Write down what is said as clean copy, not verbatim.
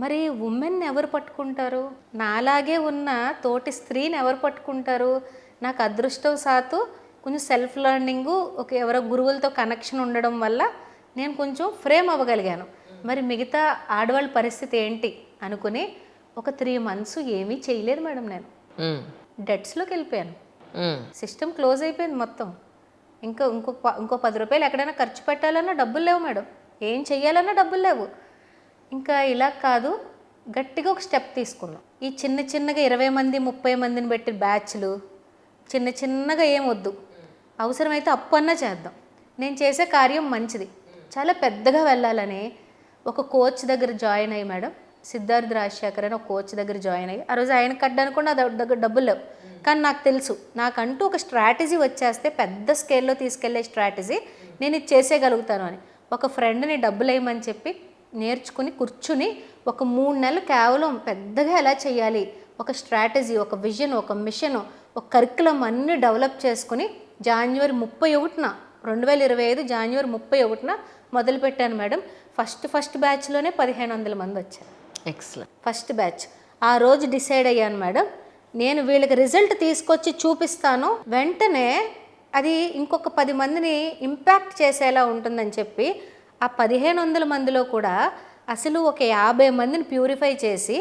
మరి ఉమెన్ ఎవరు పట్టుకుంటారు? నాలాగే ఉన్న తోటి స్త్రీని ఎవరు పట్టుకుంటారు? నాకు అదృష్టవశాత్తు కొంచెం సెల్ఫ్ లెర్నింగు ఎవరో గురువులతో కనెక్షన్ ఉండడం వల్ల నేను కొంచెం ఫ్రేమ్ అవ్వగలిగాను. మరి మిగతా ఆడవాళ్ళ పరిస్థితి ఏంటి అనుకుని ఒక 3 మంత్స్ ఏమీ చేయలేదు మేడం నేను. డెట్స్‌లోకి వెళ్ళిపోయాను. సిస్టమ్ క్లోజ్ అయిపోయింది మొత్తం. ఇంకో 10 రూపాయలు ఎక్కడైనా ఖర్చు పెట్టాలన్నా డబ్బులు లేవు మేడం. ఏం చెయ్యాలన్నా డబ్బులు లేవు. ఇంకా ఇలా కాదు, గట్టిగా ఒక స్టెప్ తీసుకున్నాం. ఈ చిన్నగా 20 మంది 30 మందిని పెట్టి బ్యాచ్లు చిన్నగా ఏం వద్దు, అవసరమైతే అప్పు అన్నా చేద్దాం, నేను చేసే కార్యం మంచిది, చాలా పెద్దగా వెళ్ళాలని ఒక కోచ్ దగ్గర జాయిన్ అయ్యి మేడం, సిద్ధార్థ్ రాజశేఖర్ అని ఒక కోచ్ దగ్గర జాయిన్ అయ్యి, ఆ రోజు ఆయన కట్టడానికి కూడా నా దగ్గర డబ్బులు లేవు. కానీ నాకు తెలుసు, నాకంటూ ఒక స్ట్రాటజీ వచ్చేస్తే పెద్ద స్కేల్లో తీసుకెళ్లే స్ట్రాటజీ నేను ఇది చేసేయగలుగుతాను అని ఒక ఫ్రెండ్ని డబ్బులు వేయమని చెప్పి నేర్చుకుని కూర్చుని ఒక 3 నెలలు కేవలం పెద్దగా ఎలా చేయాలి, ఒక స్ట్రాటజీ, ఒక విజన్, ఒక మిషన్, ఒక కరికులం అన్నీ డెవలప్ చేసుకుని జనవరి 31న 2025 జనవరి 31న మొదలుపెట్టాను మేడం. ఫస్ట్ బ్యాచ్లోనే 1500 మంది వచ్చారు. ఎక్సలెంట్. ఫస్ట్ బ్యాచ్ ఆ రోజు డిసైడ్ అయ్యాను మేడం, నేను వీళ్ళకి రిజల్ట్ తీసుకొచ్చి చూపిస్తాను, వెంటనే అది ఇంకొక 10 మందిని ఇంపాక్ట్ చేసేలా ఉంటుందని చెప్పి ఆ 1500 మందిలో కూడా అసలు ఒక 50 మందిని ప్యూరిఫై చేసి